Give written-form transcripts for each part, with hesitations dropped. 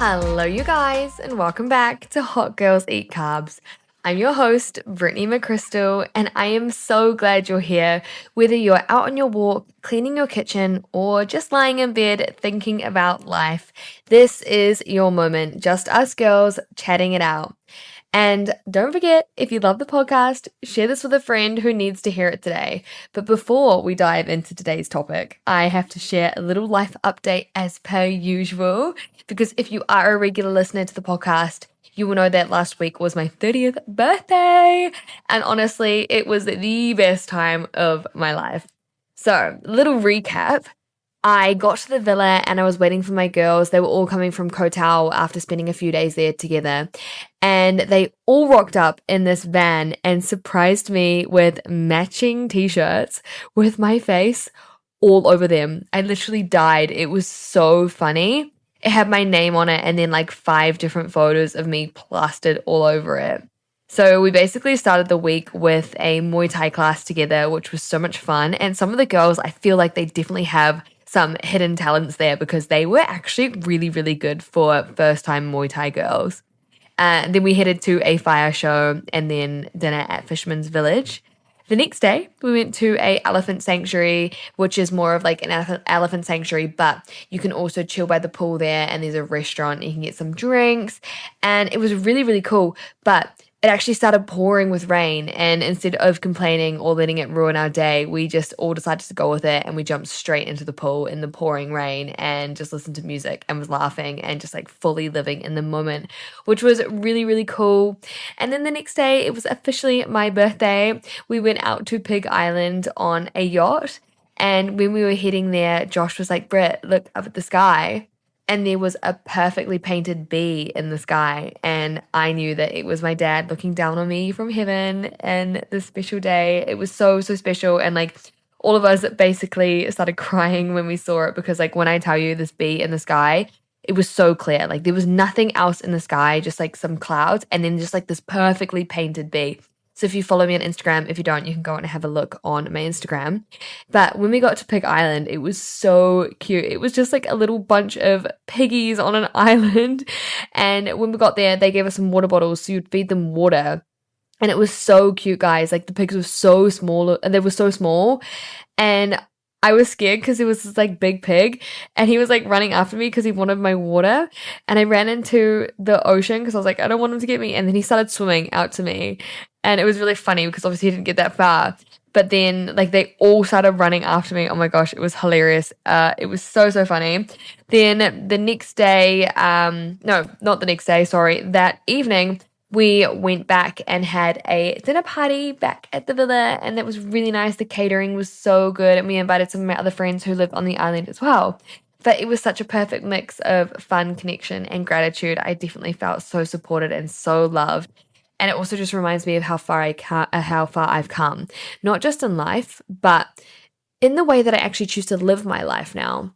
Hello, you guys, and welcome back to Hot Girls Eat Carbs. I'm your host, Brittany McChrystal, and I am so glad you're here. Whether you're out on your walk, cleaning your kitchen, or just lying in bed thinking about life, this is your moment. Just us girls chatting it out. And don't forget, if you love the podcast, share this with a friend who needs to hear it today. But before we dive into today's topic, I have to share a little life update as per usual. Because if you are a regular listener to the podcast, you will know that last week was my 30th birthday. And honestly, it was the best time of my life. So, little recap. I got to the villa and I was waiting for my girls. They were all coming from Koh Tao after spending a few days there together. And they all rocked up in this van and surprised me with matching t-shirts with my face all over them. I literally died. It was so funny. It had my name on it and then like 5 different photos of me plastered all over it. So we basically started the week with a Muay Thai class together, which was so much fun. And some of the girls, I feel like they definitely have some hidden talents there because they were actually really, really good for first-time Muay Thai girls. Then we headed to a fire show and then dinner at Fisherman's Village. The next day, we went to a elephant sanctuary, which is more of like an elephant sanctuary, but you can also chill by the pool there, and there's a restaurant, and you can get some drinks, and it was really, really cool. But it actually started pouring with rain, and instead of complaining or letting it ruin our day, we just all decided to go with it, and we jumped straight into the pool in the pouring rain and just listened to music and was laughing and just like fully living in the moment, which was really, really cool. And then the next day, it was officially my birthday. We went out to Pig Island on a yacht, and when we were heading there, Josh was like, "Britt, look up at the sky." And there was a perfectly painted bee in the sky. And I knew that it was my dad looking down on me from heaven and this special day. It was so, so special. And like all of us basically started crying when we saw it because like when I tell you this bee in the sky, it was so clear. Like there was nothing else in the sky, just like some clouds and then just like this perfectly painted bee. So if you follow me on Instagram, if you don't, you can go and have a look on my Instagram. But when we got to Pig Island, it was so cute. It was just like a little bunch of piggies on an island. And when we got there, they gave us some water bottles, so you'd feed them water. And it was so cute, guys. Like the pigs were so small, and they were so small. And I was scared because it was this like big pig and he was like running after me because he wanted my water. And I ran into the ocean because I was like, I don't want him to get me. And then he started swimming out to me. And it was really funny because obviously he didn't get that far. But then like they all started running after me. Oh my gosh, it was hilarious. It was so, so funny. Then the next day, no, not the next day, sorry, that evening, we went back and had a dinner party back at the villa, and that was really nice. The catering was so good, and we invited some of my other friends who live on the island as well. But it was such a perfect mix of fun, connection, and gratitude. I definitely felt so supported and so loved. And it also just reminds me of how far I've come, not just in life, but in the way that I actually choose to live my life now.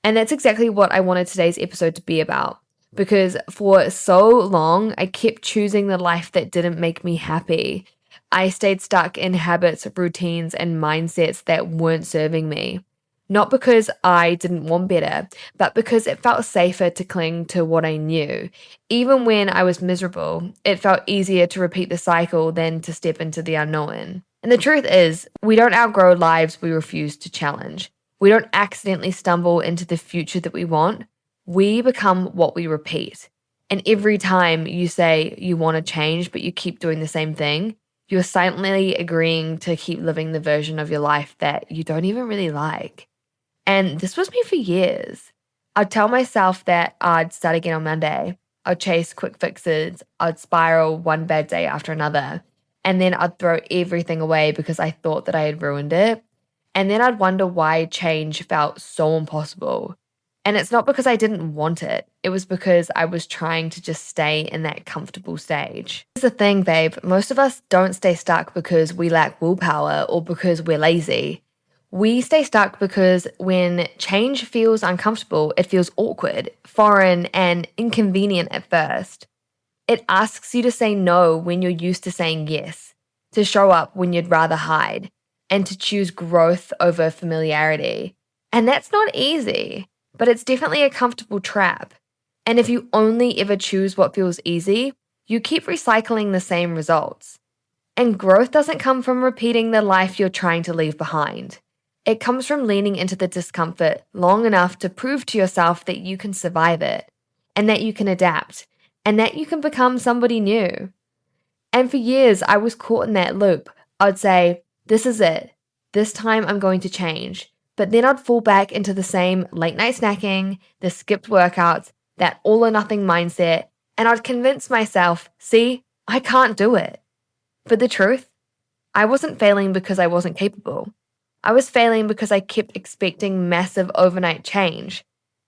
And that's exactly what I wanted today's episode to be about. Because for so long, I kept choosing the life that didn't make me happy. I stayed stuck in habits, routines, and mindsets that weren't serving me. Not because I didn't want better, but because it felt safer to cling to what I knew. Even when I was miserable, it felt easier to repeat the cycle than to step into the unknown. And the truth is, we don't outgrow lives we refuse to challenge. We don't accidentally stumble into the future that we want. We become what we repeat. And every time you say you want to change, but you keep doing the same thing, you're silently agreeing to keep living the version of your life that you don't even really like. And this was me for years. I'd tell myself that I'd start again on Monday. I'd chase quick fixes. I'd spiral one bad day after another. And then I'd throw everything away because I thought that I had ruined it. And then I'd wonder why change felt so impossible. And it's not because I didn't want it. It was because I was trying to just stay in that comfortable stage. Here's the thing, babe. Most of us don't stay stuck because we lack willpower or because we're lazy. We stay stuck because when change feels uncomfortable, it feels awkward, foreign, and inconvenient at first. It asks you to say no when you're used to saying yes, to show up when you'd rather hide, and to choose growth over familiarity. And that's not easy, but it's definitely a comfortable trap. And if you only ever choose what feels easy, you keep recycling the same results. And growth doesn't come from repeating the life you're trying to leave behind. It comes from leaning into the discomfort long enough to prove to yourself that you can survive it, and that you can adapt, and that you can become somebody new. And for years, I was caught in that loop. I'd say, this is it. This time I'm going to change. But then I'd fall back into the same late night snacking, the skipped workouts, that all or nothing mindset, and I'd convince myself, see, I can't do it. But the truth, I wasn't failing because I wasn't capable. I was failing because I kept expecting massive overnight change.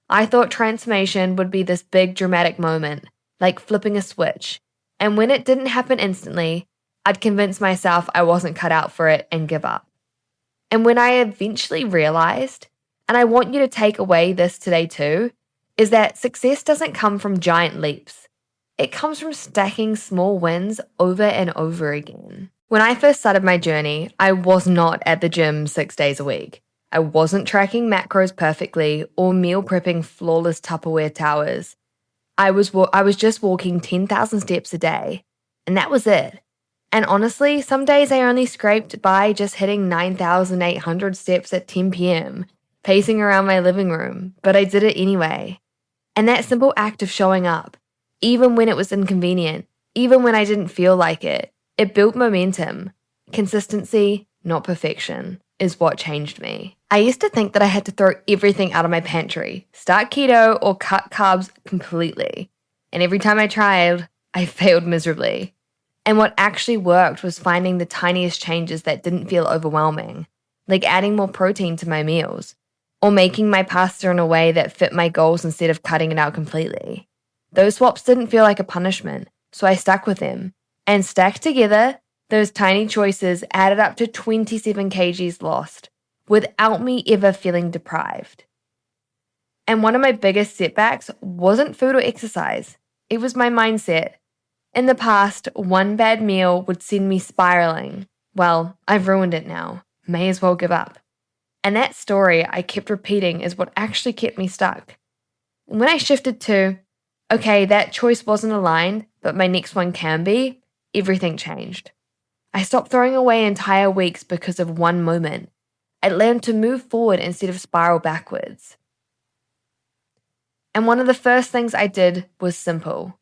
I thought transformation would be this big dramatic moment, like flipping a switch. And when it didn't happen instantly, I'd convince myself I wasn't cut out for it and give up. And when I eventually realized, and I want you to take away this today too, is that success doesn't come from giant leaps. It comes from stacking small wins over and over again. When I first started my journey, I was not at the gym 6 days a week. I wasn't tracking macros perfectly or meal prepping flawless Tupperware towers. I was just walking 10,000 steps a day, and that was it. And honestly, some days I only scraped by just hitting 9,800 steps at 10 p.m., pacing around my living room, but I did it anyway. And that simple act of showing up, even when it was inconvenient, even when I didn't feel like it built momentum. Consistency, not perfection, is what changed me. I used to think that I had to throw everything out of my pantry, start keto, or cut carbs completely. And every time I tried, I failed miserably. And what actually worked was finding the tiniest changes that didn't feel overwhelming, like adding more protein to my meals, or making my pasta in a way that fit my goals instead of cutting it out completely. Those swaps didn't feel like a punishment, so I stuck with them. And stacked together, those tiny choices added up to 27 kgs lost, without me ever feeling deprived. And one of my biggest setbacks wasn't food or exercise, it was my mindset. In the past, one bad meal would send me spiraling. Well, I've ruined it now. May as well give up. And that story I kept repeating is what actually kept me stuck. And when I shifted to, okay, that choice wasn't aligned, but my next one can be, everything changed. I stopped throwing away entire weeks because of one moment. I learned to move forward instead of spiral backwards. And one of the first things I did was simple.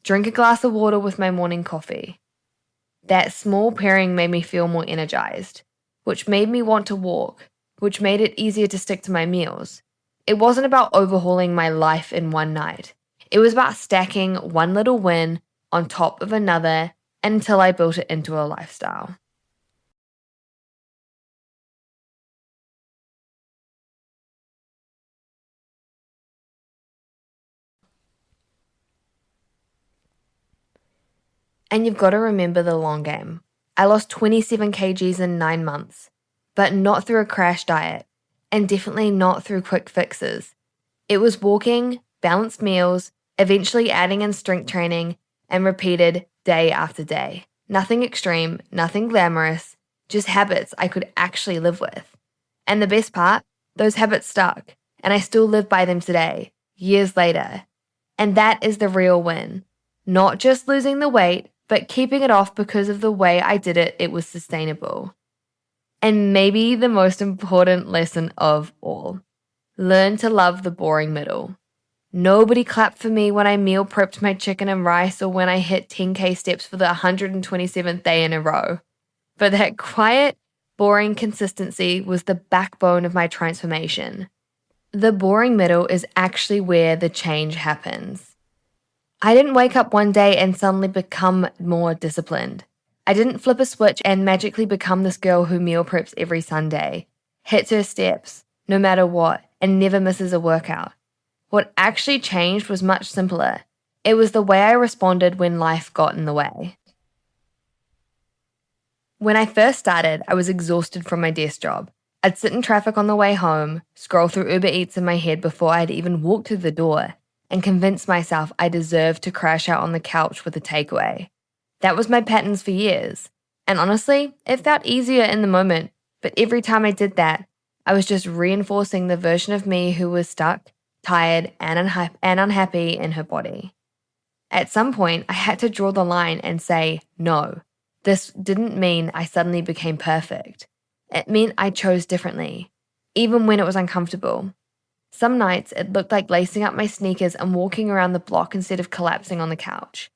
Drink a glass of water with my morning coffee. That small pairing made me feel more energized, which made me want to walk, which made it easier to stick to my meals. It wasn't about overhauling my life in one night. It was about stacking one little win on top of another until I built it into a lifestyle. And you've got to remember the long game. I lost 27 kgs in 9 months, but not through a crash diet, and definitely not through quick fixes. It was walking, balanced meals, eventually adding in strength training, and repeated day after day. Nothing extreme, nothing glamorous, just habits I could actually live with. And the best part, those habits stuck, and I still live by them today, years later. And that is the real win. Not just losing the weight, but keeping it off because of the way I did it, it was sustainable. And maybe the most important lesson of all, learn to love the boring middle. Nobody clapped for me when I meal prepped my chicken and rice or when I hit 10k steps for the 127th day in a row. But that quiet, boring consistency was the backbone of my transformation. The boring middle is actually where the change happens. I didn't wake up one day and suddenly become more disciplined. I didn't flip a switch and magically become this girl who meal preps every Sunday, hits her steps, no matter what, and never misses a workout. What actually changed was much simpler. It was the way I responded when life got in the way. When I first started, I was exhausted from my desk job. I'd sit in traffic on the way home, scroll through Uber Eats in my head before I'd even walked to the door, and convince myself I deserved to crash out on the couch with a takeaway. That was my patterns for years. And honestly, it felt easier in the moment, but every time I did that, I was just reinforcing the version of me who was stuck tired, and unhappy in her body. At some point, I had to draw the line and say, no, this didn't mean I suddenly became perfect. It meant I chose differently, even when it was uncomfortable. Some nights, it looked like lacing up my sneakers and walking around the block instead of collapsing on the couch.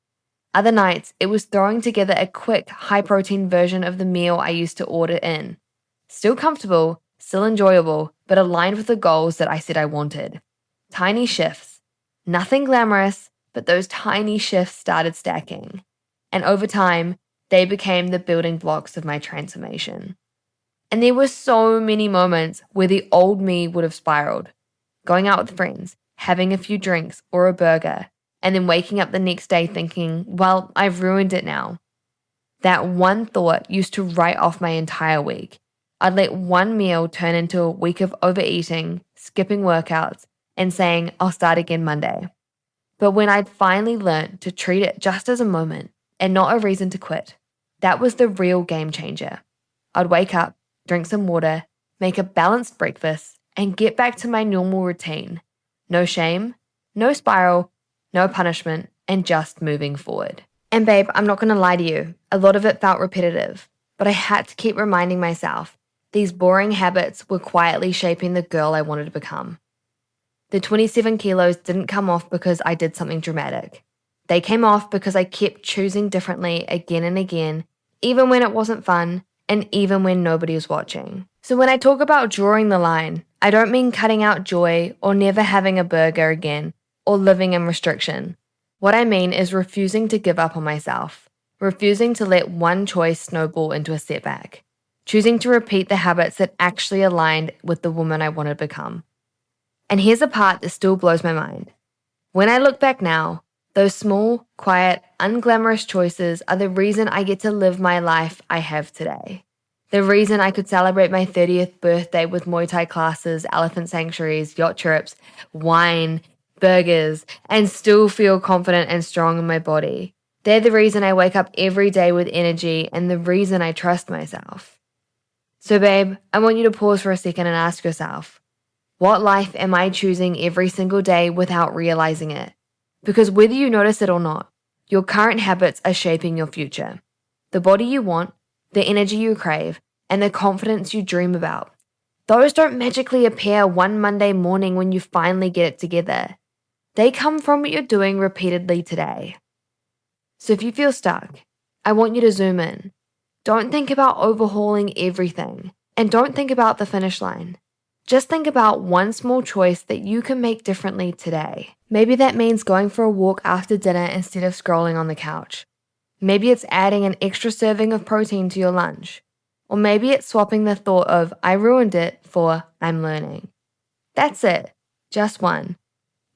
Other nights, it was throwing together a quick, high-protein version of the meal I used to order in. Still comfortable, still enjoyable, but aligned with the goals that I said I wanted. Tiny shifts. Nothing glamorous, but those tiny shifts started stacking. And over time, they became the building blocks of my transformation. And there were so many moments where the old me would have spiraled. Going out with friends, having a few drinks or a burger, and then waking up the next day thinking, well, I've ruined it now. That one thought used to write off my entire week. I'd let one meal turn into a week of overeating, skipping workouts, and saying, I'll start again Monday. But when I'd finally learned to treat it just as a moment and not a reason to quit, that was the real game changer. I'd wake up, drink some water, make a balanced breakfast, and get back to my normal routine. No shame, no spiral, no punishment, and just moving forward. And babe, I'm not going to lie to you, a lot of it felt repetitive, but I had to keep reminding myself these boring habits were quietly shaping the girl I wanted to become. The 27 kilos didn't come off because I did something dramatic. They came off because I kept choosing differently again and again, even when it wasn't fun, and even when nobody was watching. So when I talk about drawing the line, I don't mean cutting out joy or never having a burger again or living in restriction. What I mean is refusing to give up on myself, refusing to let one choice snowball into a setback, choosing to repeat the habits that actually aligned with the woman I wanted to become. And here's a part that still blows my mind. When I look back now, those small, quiet, unglamorous choices are the reason I get to live my life I have today. The reason I could celebrate my 30th birthday with Muay Thai classes, elephant sanctuaries, yacht trips, wine, burgers, and still feel confident and strong in my body. They're the reason I wake up every day with energy and the reason I trust myself. So babe, I want you to pause for a second and ask yourself, what life am I choosing every single day without realizing it? Because whether you notice it or not, your current habits are shaping your future. The body you want, the energy you crave, and the confidence you dream about. Those don't magically appear one Monday morning when you finally get it together. They come from what you're doing repeatedly today. So if you feel stuck, I want you to zoom in. Don't think about overhauling everything, and don't think about the finish line. Just think about one small choice that you can make differently today. Maybe that means going for a walk after dinner instead of scrolling on the couch. Maybe it's adding an extra serving of protein to your lunch. Or maybe it's swapping the thought of, I ruined it for, I'm learning. That's it. Just one.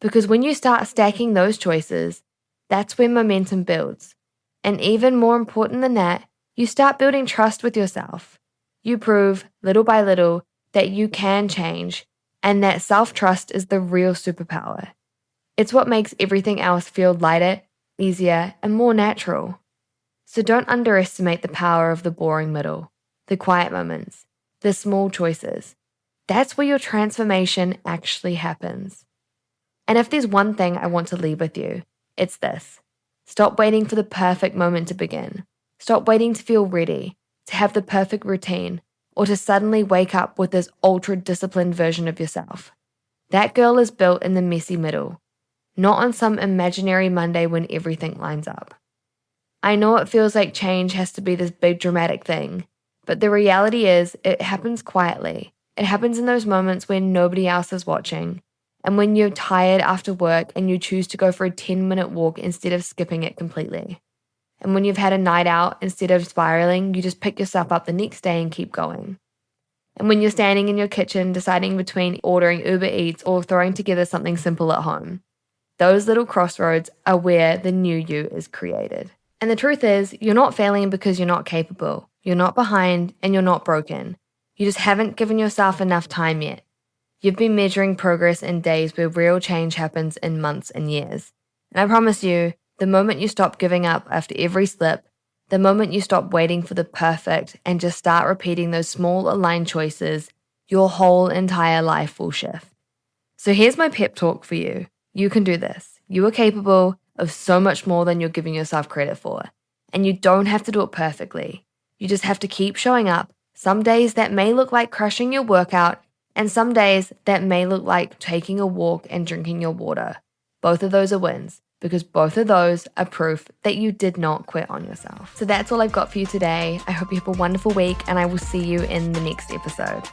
Because when you start stacking those choices, that's when momentum builds. And even more important than that, you start building trust with yourself. You prove, little by little, that you can change, and that self-trust is the real superpower. It's what makes everything else feel lighter, easier, and more natural. So don't underestimate the power of the boring middle, the quiet moments, the small choices. That's where your transformation actually happens. And if there's one thing I want to leave with you, it's this. Stop waiting for the perfect moment to begin. Stop waiting to feel ready, to have the perfect routine, or to suddenly wake up with this ultra-disciplined version of yourself. That girl is built in the messy middle, not on some imaginary Monday when everything lines up. I know it feels like change has to be this big dramatic thing, but the reality is it happens quietly. It happens in those moments when nobody else is watching, and when you're tired after work and you choose to go for a 10-minute walk instead of skipping it completely. And when you've had a night out, instead of spiraling, you just pick yourself up the next day and keep going. And when you're standing in your kitchen deciding between ordering Uber Eats or throwing together something simple at home, those little crossroads are where the new you is created. And the truth is, you're not failing because you're not capable. You're not behind and you're not broken. You just haven't given yourself enough time yet. You've been measuring progress in days where real change happens in months and years. And I promise you, the moment you stop giving up after every slip, the moment you stop waiting for the perfect and just start repeating those small aligned choices, your whole entire life will shift. So here's my pep talk for you. You can do this. You are capable of so much more than you're giving yourself credit for. And you don't have to do it perfectly. You just have to keep showing up. Some days that may look like crushing your workout, and some days that may look like taking a walk and drinking your water. Both of those are wins, because both of those are proof that you did not quit on yourself. So that's all I've got for you today. I hope you have a wonderful week, and I will see you in the next episode.